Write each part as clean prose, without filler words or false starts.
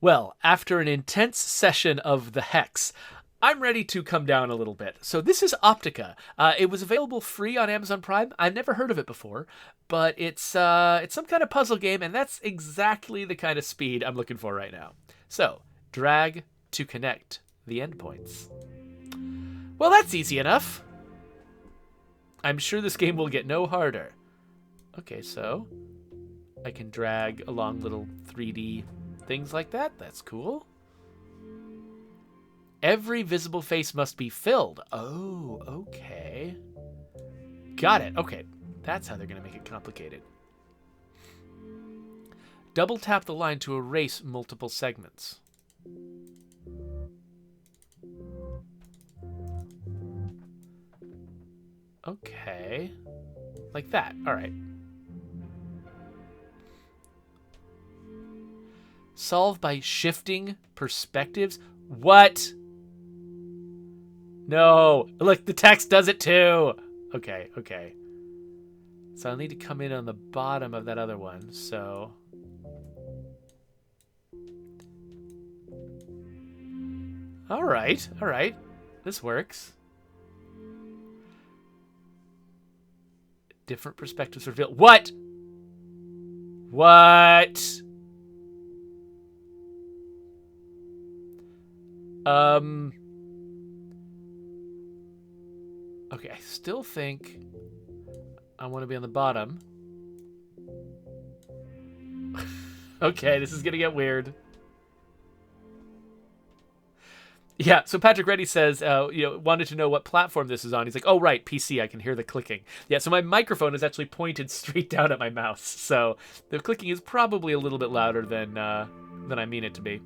Well, after an intense session of the Hex, I'm ready to come down a little bit. So this is Optica. It was available free on Amazon Prime. I've never heard of it before, but it's some kind of puzzle game, and that's exactly the kind of speed I'm looking for right now. So drag to connect the endpoints. Well, that's easy enough. I'm sure this game will get no harder. Okay, so I can drag along little 3D things like that. That's cool. Every visible face must be filled. Oh, okay. Got it. Okay, that's how they're going to make it complicated. Double tap the line to erase multiple segments. Okay. Like that. All right. Solve by shifting perspectives. What? No. Look, the text does it too. Okay, okay. So I'll need to come in on the bottom of that other one. So all right, all right. This works. Different perspectives revealed. What? What? Okay, I still think I want to be on the bottom. Okay, this is gonna get weird. Yeah, so Patrick Reddy says, wanted to know what platform this is on. He's like, oh, right, PC, I can hear the clicking. Yeah, so my microphone is actually pointed straight down at my mouse, so the clicking is probably a little bit louder than I mean it to be.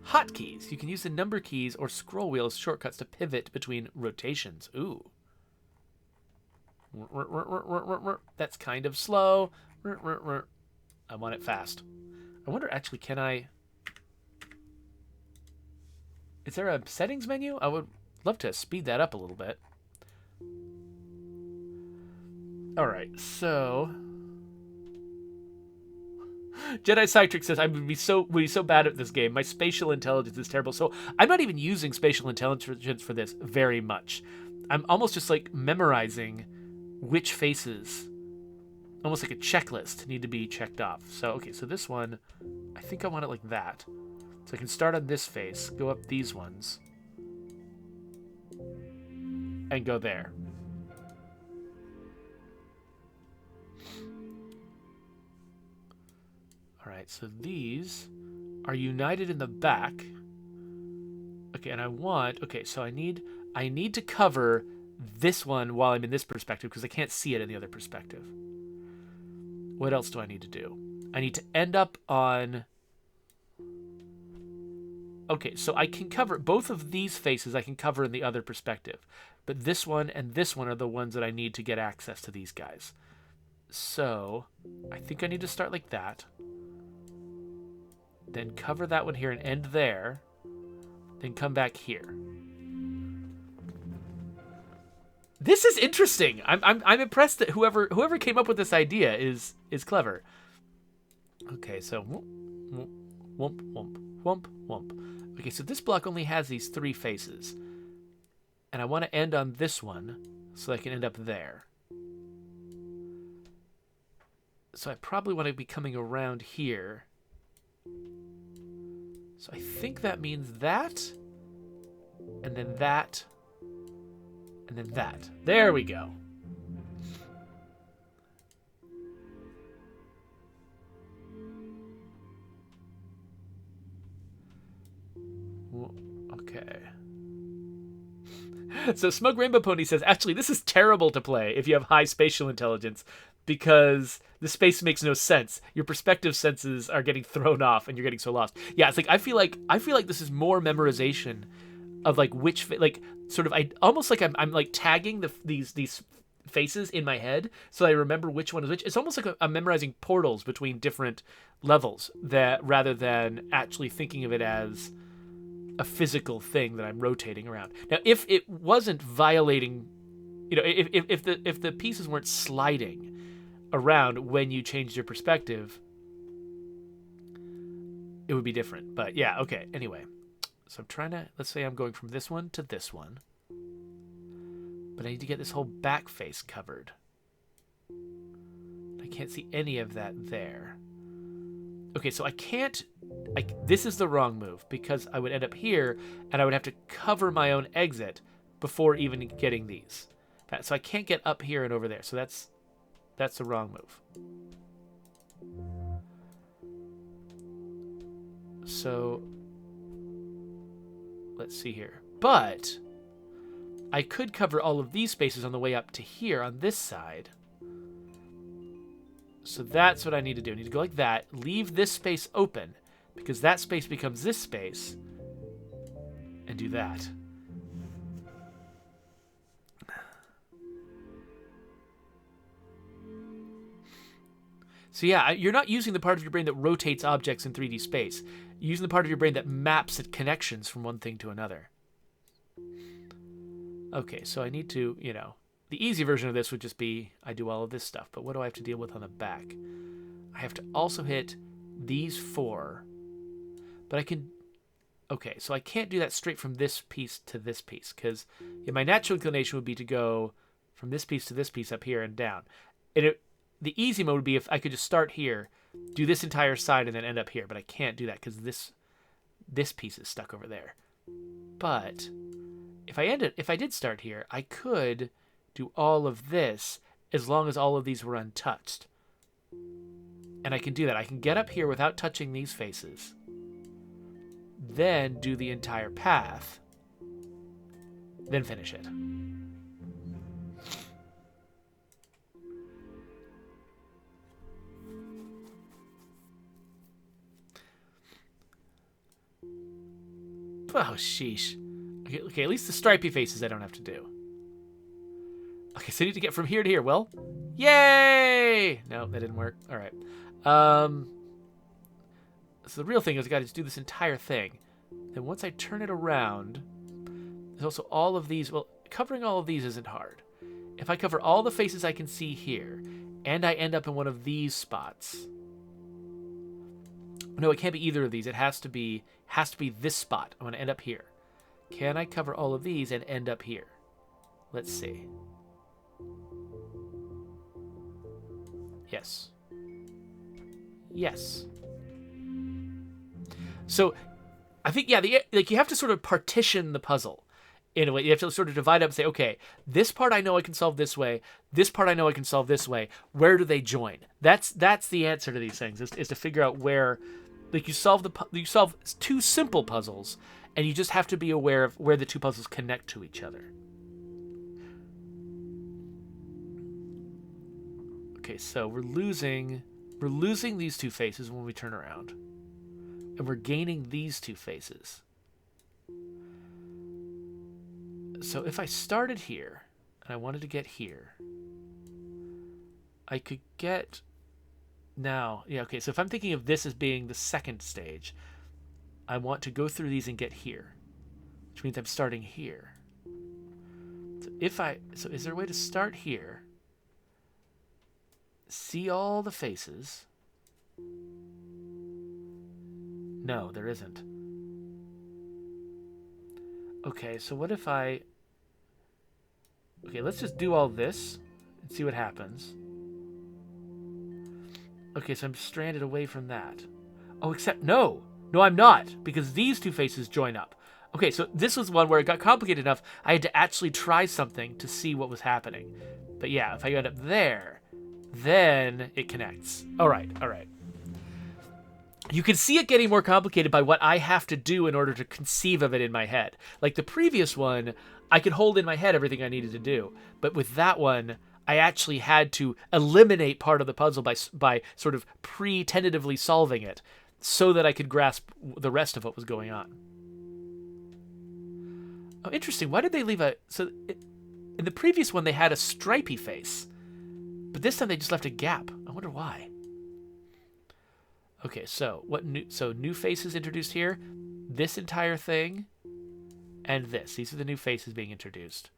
Hotkeys. You can use the number keys or scroll wheel as shortcuts to pivot between rotations. Ooh. That's kind of slow. I want it fast. I wonder, actually, can I... Is there a settings menu? I would love to speed that up a little bit. All right, so... Jedi Cytric says, I would be so bad at this game. My spatial intelligence is terrible. So I'm not even using spatial intelligence for this very much. I'm almost just like memorizing which faces, almost like a checklist, need to be checked off. So, okay, so this one, I think I want it like that. So I can start on this face, go up these ones, and go there. All right, so these are united in the back. Okay, and I want... Okay, so I need to cover this one while I'm in this perspective because I can't see it in the other perspective. What else do I need to do? I need to end up on... Okay, so I can cover both of these faces. I can cover in the other perspective. But this one and this one are the ones that I need to get access to these guys. So I think I need to start like that. Then cover that one here and end there. Then come back here. This is interesting. I'm impressed that whoever came up with this idea is clever. Okay, so whoomp, whoomp, whoomp, whoomp, whoomp. Okay, so this block only has these three faces. And I want to end on this one so I can end up there. So I probably want to be coming around here. So I think that means that, and then that, and then that. There we go. Okay. So Smug Rainbow Pony says, actually, this is terrible to play if you have high spatial intelligence because the space makes no sense. Your perspective senses are getting thrown off and you're getting so lost. Yeah, it's like I feel like this is more memorization of like which like sort of I almost like I'm like tagging these faces in my head so I remember which one is which. It's almost like I'm memorizing portals between different levels that rather than actually thinking of it as a physical thing that I'm rotating around. Now, if it wasn't violating, if the pieces weren't sliding around when you changed your perspective, it would be different. But yeah, okay. Anyway, so I'm trying to, let's say I'm going from this one to this one. But I need to get this whole back face covered. I can't see any of that there. Okay, so I can't... this is the wrong move, because I would end up here, and I would have to cover my own exit before even getting these. So I can't get up here and over there, so that's the wrong move. So, let's see here. But I could cover all of these spaces on the way up to here on this side. So that's what I need to do. I need to go like that, leave this space open, because that space becomes this space, and do that. So yeah, you're not using the part of your brain that rotates objects in 3D space. You're using the part of your brain that maps at connections from one thing to another. Okay, so I need to, you know, the easy version of this would just be I do all of this stuff, but what do I have to deal with on the back? I have to also hit these 4, but I can... Okay, so I can't do that straight from this piece to this piece, because my natural inclination would be to go from this piece to this piece up here and down. And the easy mode would be if I could just start here, do this entire side, and then end up here, but I can't do that because this piece is stuck over there. But if I did start here, I could do all of this as long as all of these were untouched. And I can do that. I can get up here without touching these faces, then do the entire path, then finish it. Oh, sheesh. Okay, at least the stripy faces I don't have to do. Okay, so I need to get from here to here. Well, yay! No, that didn't work. All right. So the real thing is I got to just do this entire thing. Then once I turn it around, there's also all of these. Well, covering all of these isn't hard. If I cover all the faces I can see here, and I end up in one of these spots. No, it can't be either of these. It has to be this spot. I'm going to end up here. Can I cover all of these and end up here? Let's see. Yes. Yes. So, I think, yeah, you have to sort of partition the puzzle in a way. You have to sort of divide up and say, okay, this part I know I can solve this way. This part I know I can solve this way. Where do they join? That's the answer to these things, is to figure out where, like, you solve two simple puzzles, and you just have to be aware of where the two puzzles connect to each other. Okay, so we're losing these two faces when we turn around. And we're gaining these two faces. So if I started here, and I wanted to get here, I could get... Now, yeah, okay, so if I'm thinking of this as being the second stage, I want to go through these and get here, which means I'm starting here. So is there a way to start here, see all the faces? No, there isn't. Okay, so what if I... Okay, let's just do all this and see what happens. Okay, so I'm stranded away from that. Oh, except... No, I'm not, because these two faces join up. Okay, so this was one where it got complicated enough I had to actually try something to see what was happening. But yeah, if I end up there, then it connects. All right. You can see it getting more complicated by what I have to do in order to conceive of it in my head. Like the previous one, I could hold in my head everything I needed to do. But with that one, I actually had to eliminate part of the puzzle by sort of pre-tentatively solving it so that I could grasp the rest of what was going on. Oh, interesting. Why did they leave in the previous one, they had a stripy face. But this time they just left a gap. I wonder why. Okay, so new faces introduced here, this entire thing, and this. These are the new faces being introduced.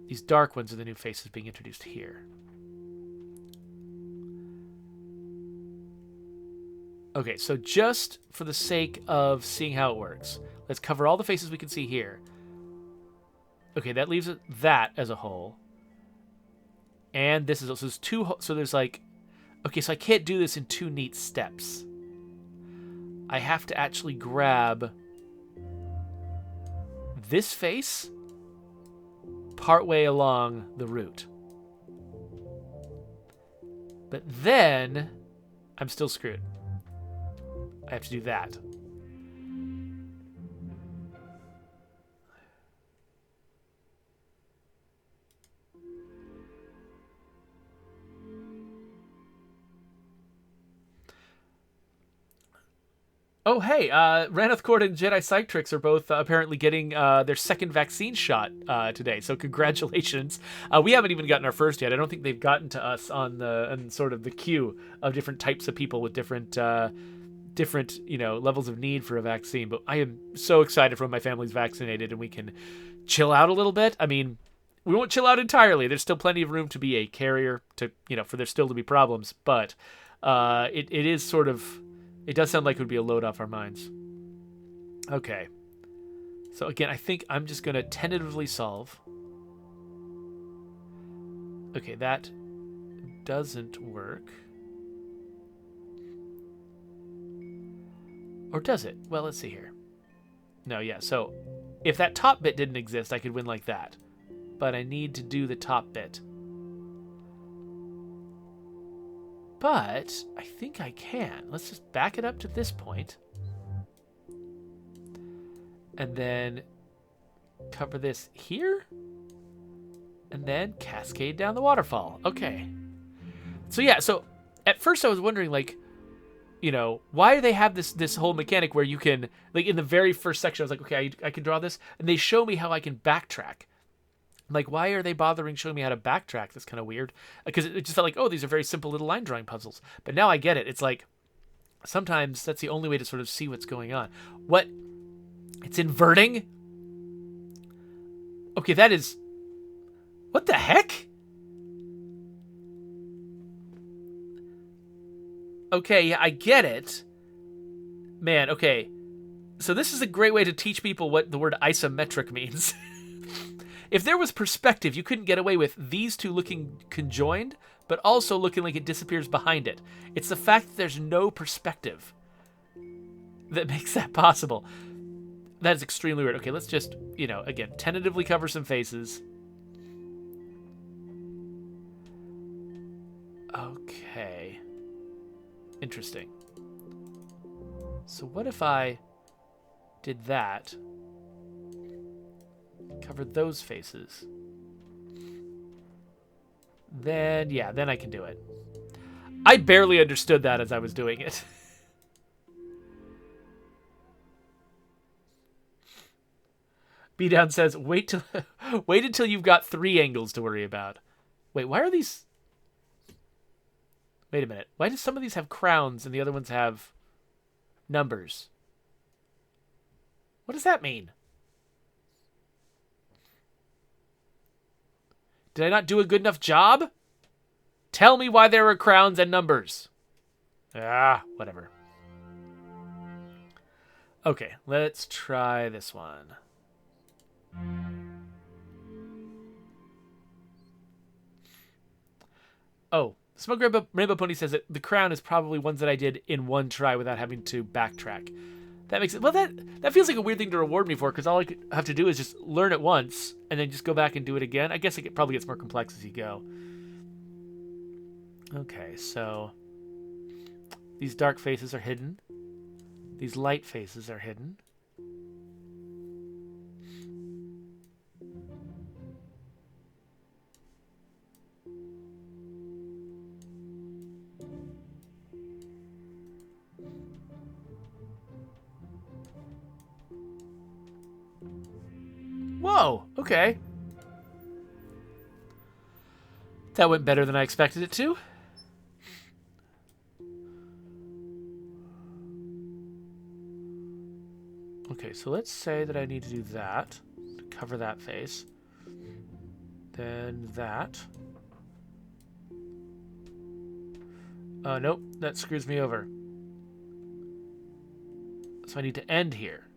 These dark ones are the new faces being introduced here. Okay, so just for the sake of seeing how it works, let's cover all the faces we can see here. Okay, that leaves that as a hole. And this is also two. So there's like, okay, so I can't do this in two neat steps. I have to actually grab this face partway along the root. But then I'm still screwed. I have to do that. Oh, hey, Raneth Cord and Jedi Psytrix are both apparently getting their second vaccine shot today, so congratulations. We haven't even gotten our first yet. I don't think they've gotten to us on sort of the queue of different types of people with different levels of need for a vaccine. But I am so excited for when my family's vaccinated and we can chill out a little bit. I mean, we won't chill out entirely. There's still plenty of room to be a carrier, for there still to be problems, but it is sort of... It does sound like it would be a load off our minds. Okay. So again, I think I'm just going to tentatively solve. Okay, that doesn't work. Or does it? Well, let's see here. No, yeah, so if that top bit didn't exist, I could win like that. But I need to do the top bit. But I think I can. Let's just back it up to this point. And then cover this here. And then cascade down the waterfall. Okay. So yeah, so at first I was wondering, like, why do they have this whole mechanic where you can, like, in the very first section, I was like, okay, I can draw this. And they show me how I can backtrack. Like, why are they bothering showing me how to backtrack? That's kind of weird. Because it just felt like, oh, these are very simple little line drawing puzzles. But now I get it. It's like, sometimes that's the only way to sort of see what's going on. What? It's inverting? Okay, that is... What the heck? Okay, yeah, I get it. Man, okay. So this is a great way to teach people what the word isometric means. If there was perspective, you couldn't get away with these two looking conjoined, but also looking like it disappears behind it. It's the fact that there's no perspective that makes that possible. That is extremely weird. Okay, let's just, again, tentatively cover some faces. Okay. Interesting. So what if I did that? Cover those faces. Then I can do it. I barely understood that as I was doing it. B-Down says, wait until you've got 3 angles to worry about. Wait, why are these... Wait a minute. Why do some of these have crowns and the other ones have numbers? What does that mean? Did I not do a good enough job? Tell me why there are crowns and numbers. Whatever. Okay, let's try this one. Oh, Smoke Rainbow Pony says that the crown is probably ones that I did in one try without having to backtrack. That makes it... Well, that feels like a weird thing to reward me for, because all I have to do is just learn it once, and then just go back and do it again. I guess it probably gets more complex as you go. Okay, so... These dark faces are hidden. These light faces are hidden. Whoa, okay. That went better than I expected it to. Okay, so let's say that I need to do that to cover that face. Then that. Oh, nope, that screws me over. So I need to end here.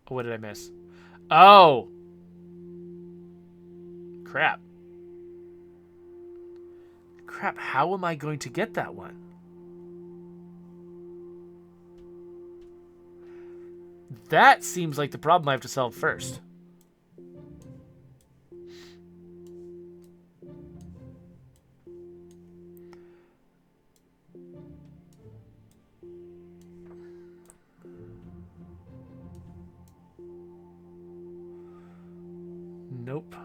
Oh, what did I miss? Oh! Crap. Crap, how am I going to get that one? That seems like the problem I have to solve first. Nope.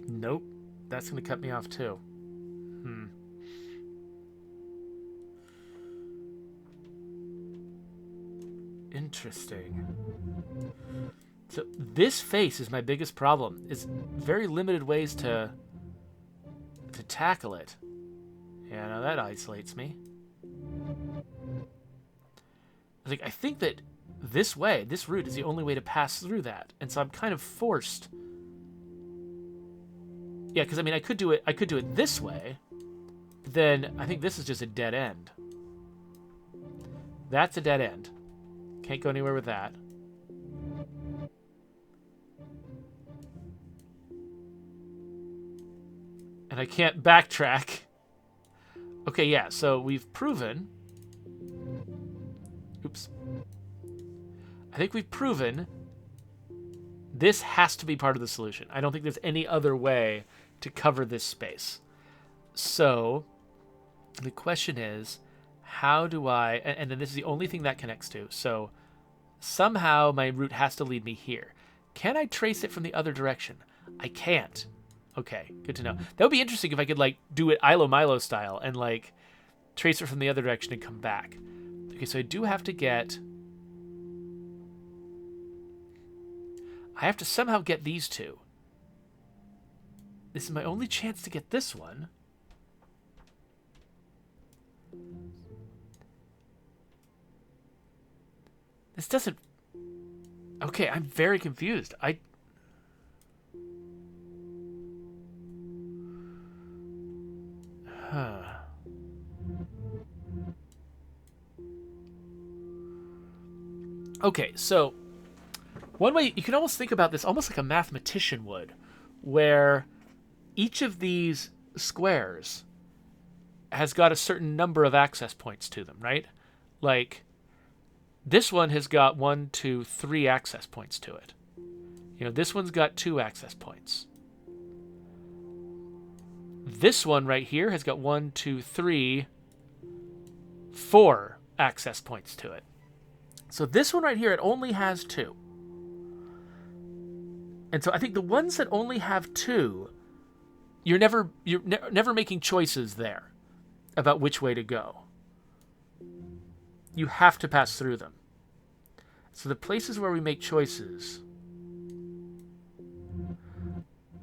Nope. That's going to cut me off too. Interesting. So this face is my biggest problem. It's very limited ways to tackle it. Yeah, now that isolates me. I think that this way, this route is the only way to pass through that. And so I'm kind of forced. Yeah, because I mean I could do it this way. But then I think this is just a dead end. That's a dead end. Can't go anywhere with that. And I can't backtrack. Okay, yeah, so we've proven... Oops. I think we've proven this has to be part of the solution. I don't think there's any other way to cover this space. So the question is, how do I... And then this is the only thing that connects to. So somehow my route has to lead me here. Can I trace it from the other direction? I can't. Okay, good to know. That would be interesting if I could, like, do it Ilo-Milo style and, like, trace it from the other direction and come back. Okay, so I do have to get... I have to somehow get these two. This is my only chance to get this one. This doesn't... Okay, I'm very confused. Huh. Okay, so one way you can almost think about this almost like a mathematician would, where each of these squares has got a certain number of access points to them, right? Like, this one has got 1, 2, 3 access points to it. You know, this one's got 2 access points. This one right here has got 1, 2, 3, 4 access points to it. So this one right here, it only has 2. And so I think the ones that only have 2, you're never making choices there about which way to go. You have to pass through them. So the places where we make choices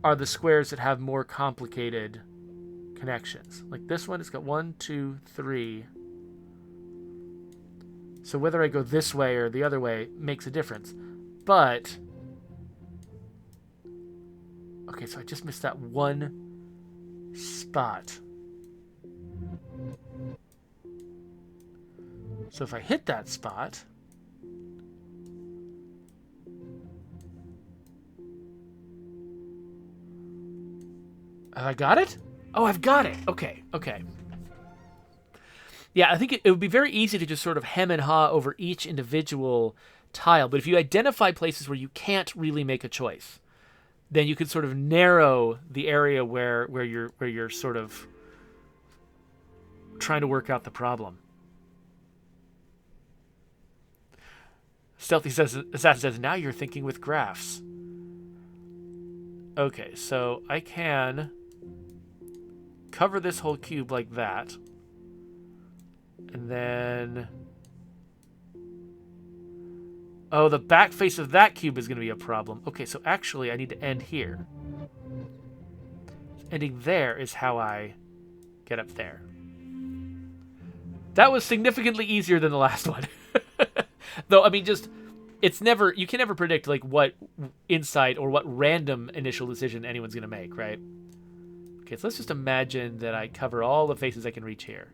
are the squares that have more complicated connections. Like this one, it's got 1, 2, 3. So whether I go this way or the other way makes a difference. But... Okay, so I just missed that one spot. So if I hit that spot... Have I got it? Oh, I've got it. Okay, okay. Yeah, I think it would be very easy to just sort of hem and haw over each individual tile. But if you identify places where you can't really make a choice, then you could sort of narrow the area where you're sort of trying to work out the problem. Stealthy Assassin says, now you're thinking with graphs. Okay, so I can cover this whole cube like that. And then... Oh, the back face of that cube is going to be a problem. Okay, so actually I need to end here. Ending there is how I get up there. That was significantly easier than the last one. Though, I mean, just it's never, you can never predict like what insight or what random initial decision anyone's going to make, right? Okay, so let's just imagine that I cover all the faces I can reach here.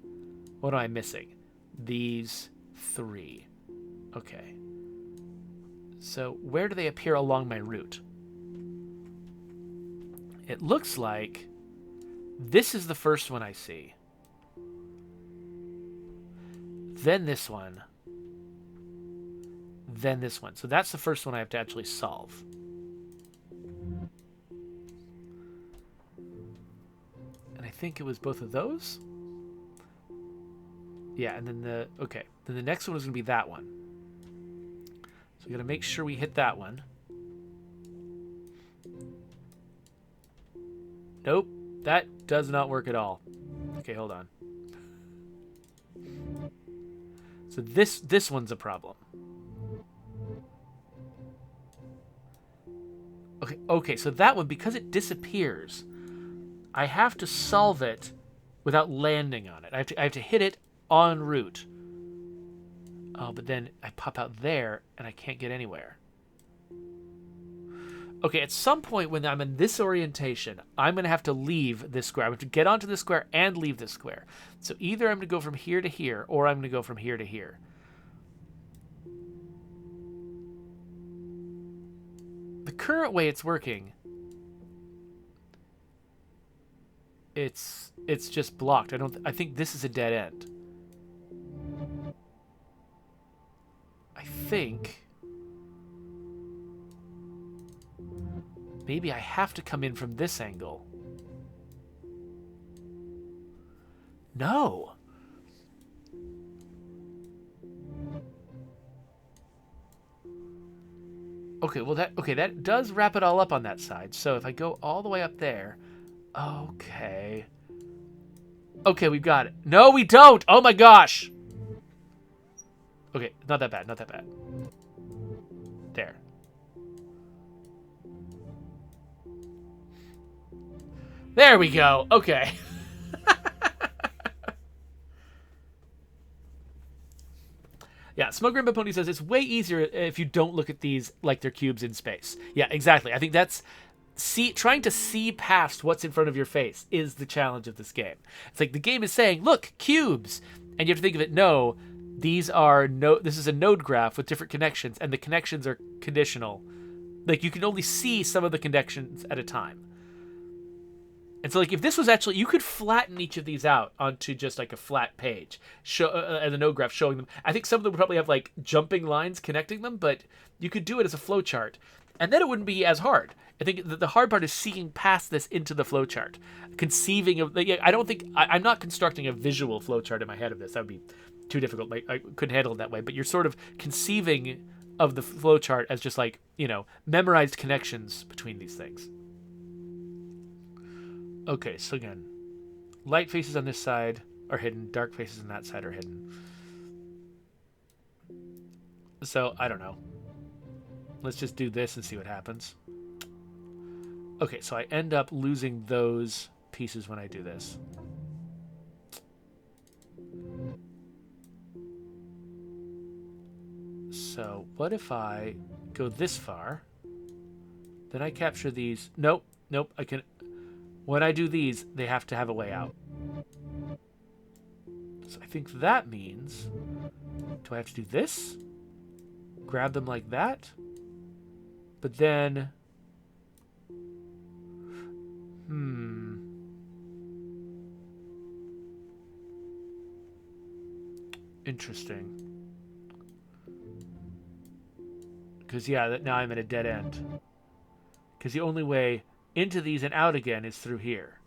What am I missing? These 3. Okay. So where do they appear along my route? It looks like this is the first one I see. Then this one. Then this one. So that's the first one I have to actually solve. And I think it was both of those. Yeah, and then then the next one is going to be that one. So we got to make sure we hit that one. Nope, that does not work at all. Okay, hold on. So this one's a problem. Okay, so that one, because it disappears, I have to solve it without landing on it. I have to hit it en route. Oh, but then I pop out there and I can't get anywhere. Okay, at some point when I'm in this orientation, I'm going to have to leave this square. I'm going to get onto this square and leave this square. So either I'm going to go from here to here, or I'm going to go from here to here. The current way it's working, it's just blocked. I think this is a dead end. I think maybe I have to come in from this angle. No. Okay, well that does wrap it all up on that side. So if I go all the way up there, okay. Okay, we've got it. No, we don't. Oh my gosh. Okay, not that bad, not that bad. There. There we go. Okay. Yeah, Smoke Rainbow Pony says it's way easier if you don't look at these like they're cubes in space. Yeah, exactly. I think that's trying to see past what's in front of your face is the challenge of this game. It's like the game is saying, look, cubes. And you have to think of it, no, this is a node graph with different connections, and the connections are conditional. Like, you can only see some of the connections at a time. And so, like, if this was actually, you could flatten each of these out onto just like a flat page, and the node graph showing them. I think some of them would probably have like jumping lines connecting them, but you could do it as a flowchart, and then it wouldn't be as hard. I think the hard part is seeing past this into the flowchart, conceiving of. I'm not constructing a visual flowchart in my head of this. That would be too difficult. I couldn't handle it that way. But you're sort of conceiving of the flowchart as just like, memorized connections between these things. Okay, so again, light faces on this side are hidden, dark faces on that side are hidden. So, I don't know. Let's just do this and see what happens. Okay, so I end up losing those pieces when I do this. So, what if I go this far? Then I capture these. Nope, I can... When I do these, they have to have a way out. So I think that means... Do I have to do this? Grab them like that? But then... Interesting. Because, yeah, now I'm at a dead end. Because the only way into these and out again is through here.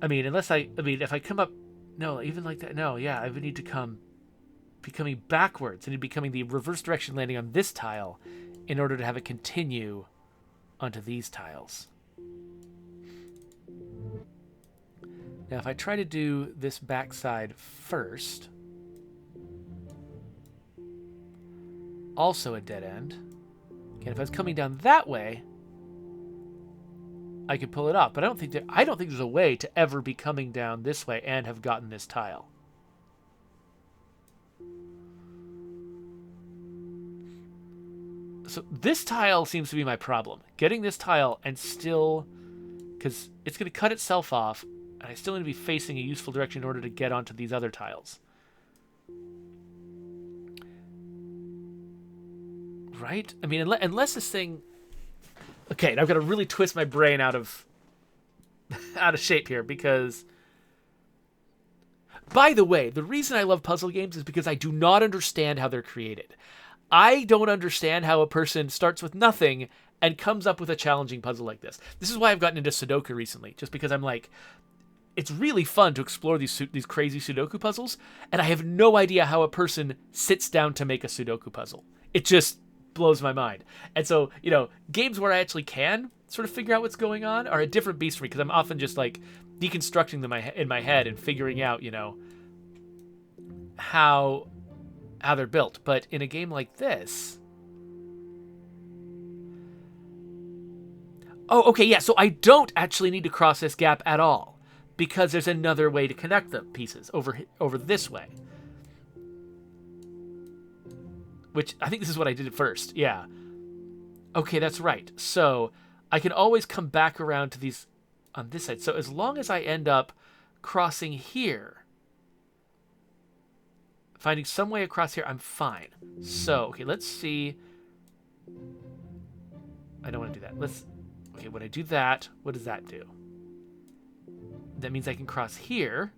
I mean, if I come up... No, even like that... No, yeah, I would need to be coming backwards. I need to be coming the reverse direction landing on this tile in order to have it continue onto these tiles. Now, if I try to do this backside first... Also a dead end. Again, if I was coming down that way, I could pull it off. But I don't think there's a way to ever be coming down this way and have gotten this tile. So this tile seems to be my problem. Getting this tile and still... Because it's going to cut itself off, and I still need to be facing a useful direction in order to get onto these other tiles. Right? I mean, unless this thing... Okay, now I've got to really twist my brain out of shape here, because... By the way, the reason I love puzzle games is because I do not understand how they're created. I don't understand how a person starts with nothing and comes up with a challenging puzzle like this. This is why I've gotten into Sudoku recently, just because I'm like, it's really fun to explore these crazy Sudoku puzzles, and I have no idea how a person sits down to make a Sudoku puzzle. It just blows my mind. And so, you know, games where I actually can sort of figure out what's going on are a different beast for me, because I'm often just like deconstructing them in my head and figuring out, you know, how they're built. But in a game like this... Oh, okay, yeah, so I don't actually need to cross this gap at all, because there's another way to connect the pieces over this way. Which, I think this is what I did at first, yeah. Okay, that's right. So, I can always come back around to these on this side. So, as long as I end up crossing here, finding some way across here, I'm fine. So, okay, let's see. I don't want to do that. Okay, when I do that, what does that do? That means I can cross here.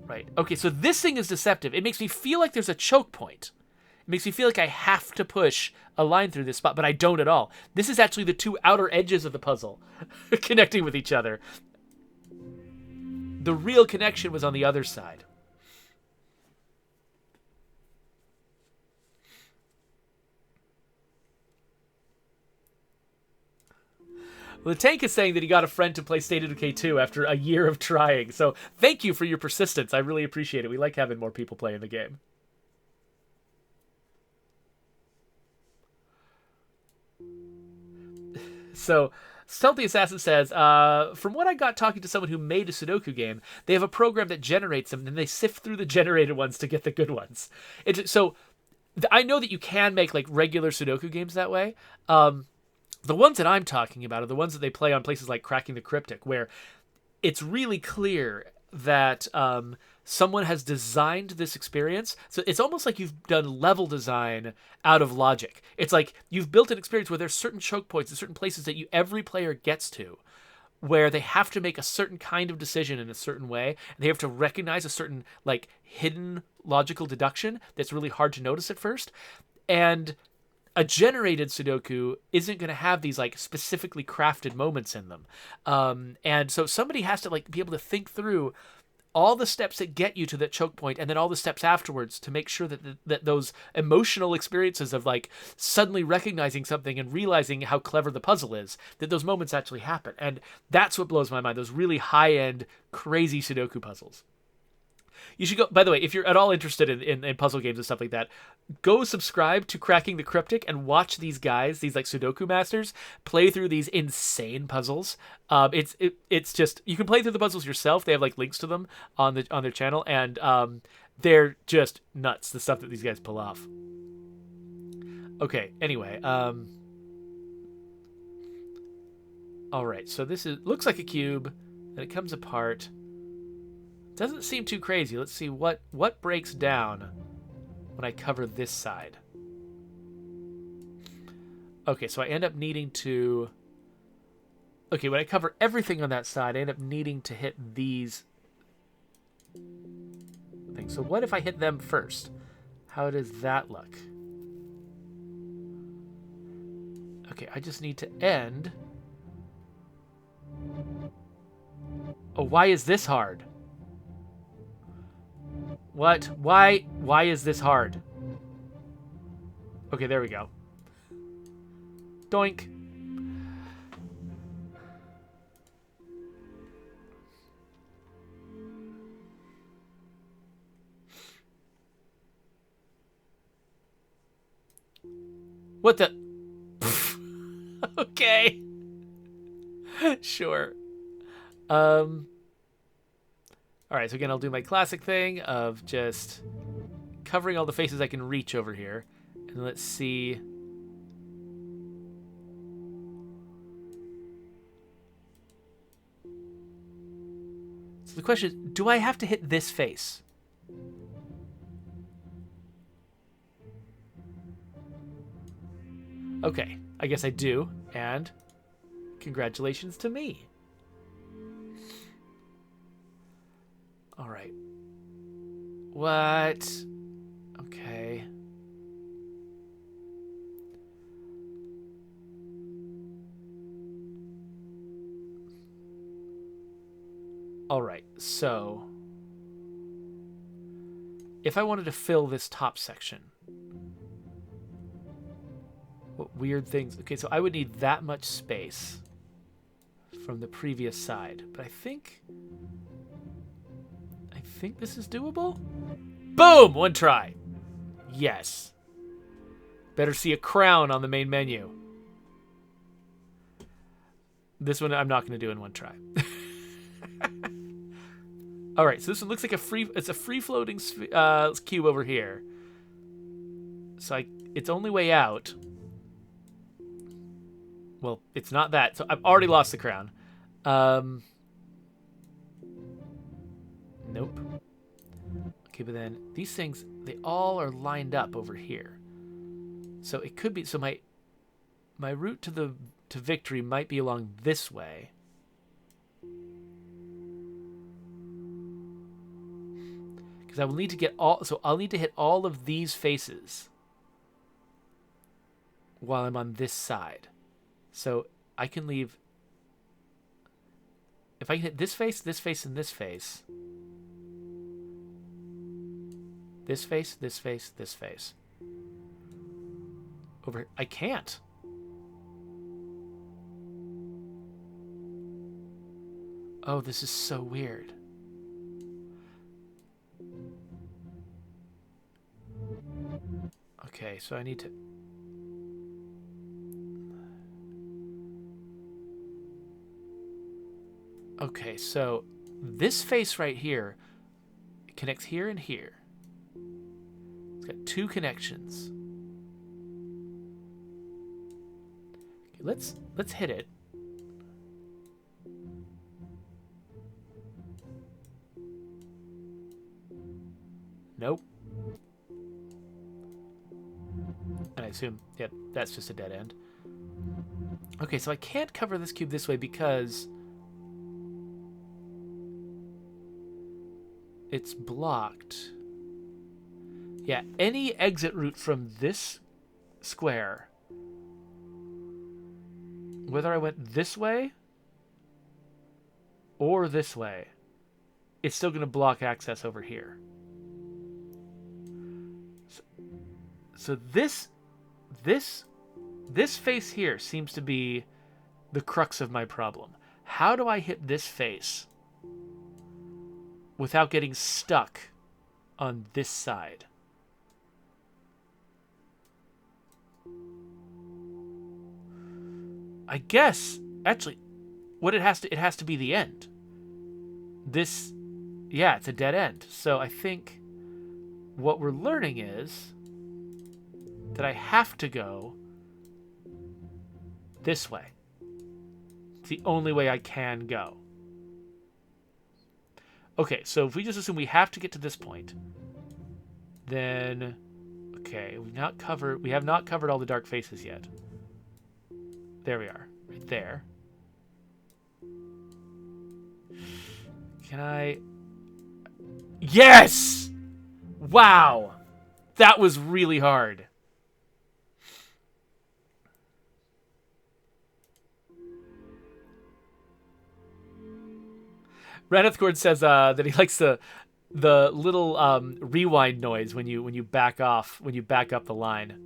Right. Okay, so this thing is deceptive. It makes me feel like there's a choke point. It makes me feel like I have to push a line through this spot, but I don't at all. This is actually the two outer edges of the puzzle connecting with each other. The real connection was on the other side. Well, the Tank is saying that he got a friend to play State of Decay 2 after a year of trying. So thank you for your persistence. I really appreciate it. We like having more people play in the game. So Stealthy Assassin says, from what I got talking to someone who made a Sudoku game, they have a program that generates them, and they sift through the generated ones to get the good ones. So I know that you can make like regular Sudoku games that way. The ones that I'm talking about are the ones that they play on places like Cracking the Cryptic, where it's really clear that someone has designed this experience. So it's almost like you've done level design out of logic. It's like you've built an experience where there's certain choke points and certain places that every player gets to, where they have to make a certain kind of decision in a certain way. And they have to recognize a certain like hidden logical deduction that's really hard to notice at first. And a generated Sudoku isn't going to have these like specifically crafted moments in them. And so somebody has to like be able to think through all the steps that get you to that choke point and then all the steps afterwards to make sure that those emotional experiences of like suddenly recognizing something and realizing how clever the puzzle is, that those moments actually happen. And that's what blows my mind, those really high-end, crazy Sudoku puzzles. You should go, by the way, if you're at all interested in puzzle games and stuff like that, go subscribe to Cracking the Cryptic and watch these guys, these like Sudoku masters, play through these insane puzzles. It's just, you can play through the puzzles yourself. They have like links to them on their channel, and they're just nuts, the stuff that these guys pull off. Okay, anyway, all right, so this looks like a cube, and it comes apart. Doesn't seem too crazy. Let's see what breaks down when I cover this side. Okay, so I end up needing to... Okay, when I cover everything on that side, I end up needing to hit these things. So what if I hit them first? How does that look? Okay, I just need to end... Oh, why is this hard? What? Why is this hard? Okay, there we go. Doink. What the? Okay. Sure. All right, so again, I'll do my classic thing of just covering all the faces I can reach over here. And let's see. So the question is, do I have to hit this face? Okay, I guess I do, and congratulations to me. All right. What? Okay. All right, so if I wanted to fill this top section, what weird things? Okay, so I would need that much space from the previous side, but I think this is doable. Boom! One try. Yes. Better see a crown on the main menu. This one I'm not going to do in one try. All right, so this one looks like it's a free-floating cube over here. So its only way out. Well, it's not that. So I've already lost the crown. Nope. Okay, but then these things, they all are lined up over here. So it could be, so my route to victory might be along this way. Because I will need to get I'll need to hit all of these faces while I'm on this side. So I can leave, if I can hit this face, and this face. This face, this face, this face. Over here. I can't. Oh, this is so weird. Okay, so I need to... Okay, so this face right here connects here and here. It's got two connections. Okay, let's hit it. Nope. And I assume, yep, that's just a dead end. Okay, so I can't cover this cube this way because it's blocked. Yeah, any exit route from this square, whether I went this way or this way, it's still going to block access over here. So this face here seems to be the crux of my problem. How do I hit this face without getting stuck on this side? I guess actually what it has to be the end. This, yeah, it's a dead end. So I think what we're learning is that I have to go this way. It's the only way I can go. Okay, so if we just assume we have to get to this point, then okay, we have not covered all the dark faces yet. There we are, right there. Can I? Yes! Wow! That was really hard. Ranithcord says that he likes the little rewind noise when you back up the line.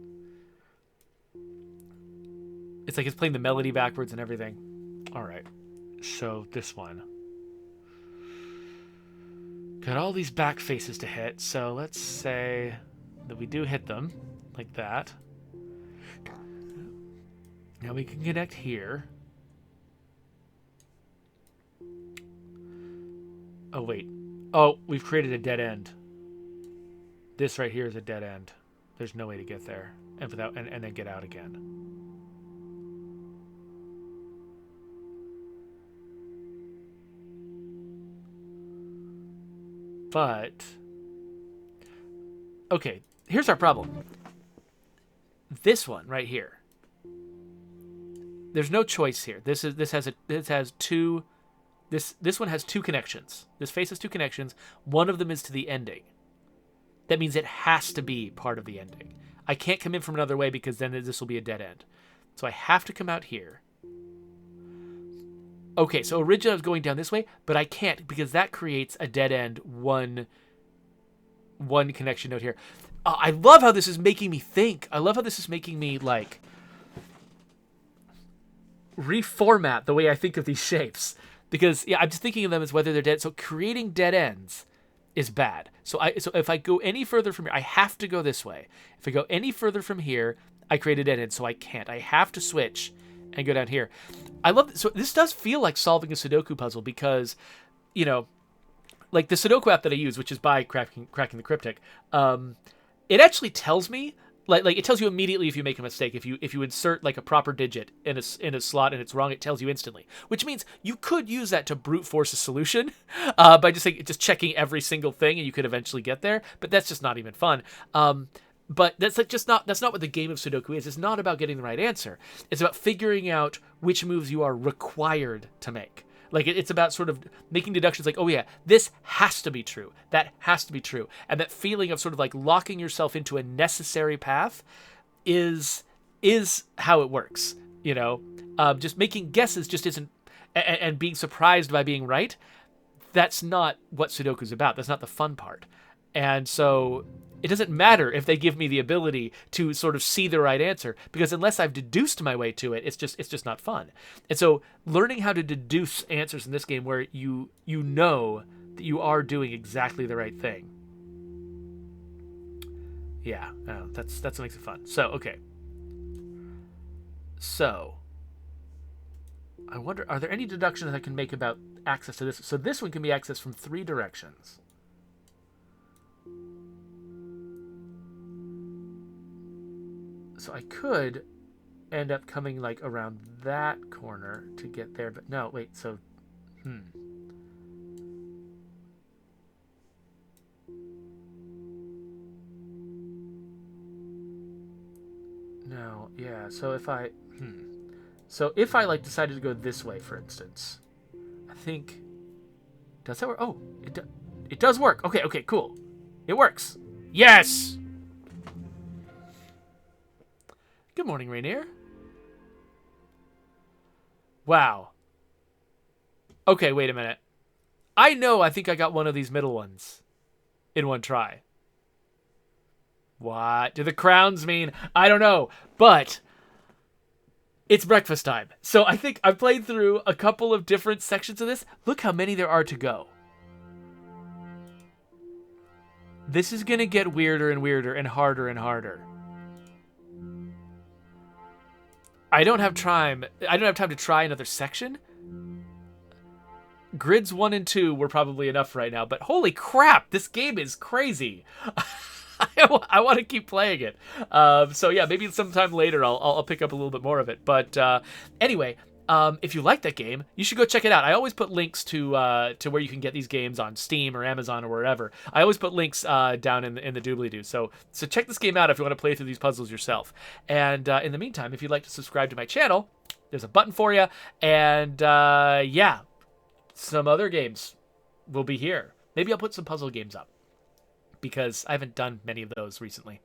It's like it's playing the melody backwards and everything. All right, so this one got all these back faces to hit. So let's say that we do hit them like that. Now we can connect here. Oh, wait. Oh, we've created a dead end. This right here is a dead end. There's no way to get there, and then get out again. But okay, here's our problem. This one right here. There's no choice here. This one has two connections. This face has two connections. One of them is to the ending. That means it has to be part of the ending. I can't come in from another way because then this will be a dead end. So I have to come out here. Okay, so originally I was going down this way, but I can't because that creates a dead end one connection node here. I love how this is making me think. I love how this is making me like reformat the way I think of these shapes. Because yeah, I'm just thinking of them as whether they're dead. So creating dead ends is bad. So if I go any further from here, I have to go this way. If I go any further from here, I create a dead end, so I can't. I have to switch and go down here. I love this. So this does feel like solving a Sudoku puzzle because, you know, like the Sudoku app that I use, which is by Cracking the Cryptic, it actually tells me like it tells you immediately if you make a mistake. If you insert like a proper digit in a slot and it's wrong, it tells you instantly. Which means you could use that to brute force a solution by just checking every single thing, and you could eventually get there. But that's just not even fun. But that's not what the game of Sudoku is. It's not about getting the right answer. It's about figuring out which moves you are required to make. Like it's about sort of making deductions like, oh yeah, this has to be true. That has to be true. And that feeling of sort of like locking yourself into a necessary path is how it works. You know, just making guesses just isn't, and being surprised by being right. That's not what Sudoku's about. That's not the fun part. And so it doesn't matter if they give me the ability to sort of see the right answer, because unless I've deduced my way to it, it's just not fun. And so learning how to deduce answers in this game where you know that you are doing exactly the right thing. Yeah, that's what makes it fun. So, okay. So, I wonder, are there any deductions I can make about access to this? So this one can be accessed from 3 directions. So I could end up coming like around that corner to get there, but no, wait, so, No, yeah, so if I like decided to go this way, for instance, I think, does that work? Oh, it does work. Okay, cool. It works. Yes! Good morning, Rainier. Wow. Okay, wait a minute. I think I got one of these middle ones in one try. What do the crowns mean? I don't know, but it's breakfast time. So I think I've played through a couple of different sections of this. Look how many there are to go. This is going to get weirder and weirder and harder and harder. I don't have time to try another section. Grids 1 and 2 were probably enough right now, but holy crap, this game is crazy. I want to keep playing it. So yeah, maybe sometime later I'll pick up a little bit more of it. But anyway, if you like that game, you should go check it out. I always put links to where you can get these games on Steam or Amazon or wherever. I always put links down in the doobly-doo. So check this game out if you want to play through these puzzles yourself. And in the meantime, if you'd like to subscribe to my channel, there's a button for you. And yeah, some other games will be here. Maybe I'll put some puzzle games up, because I haven't done many of those recently.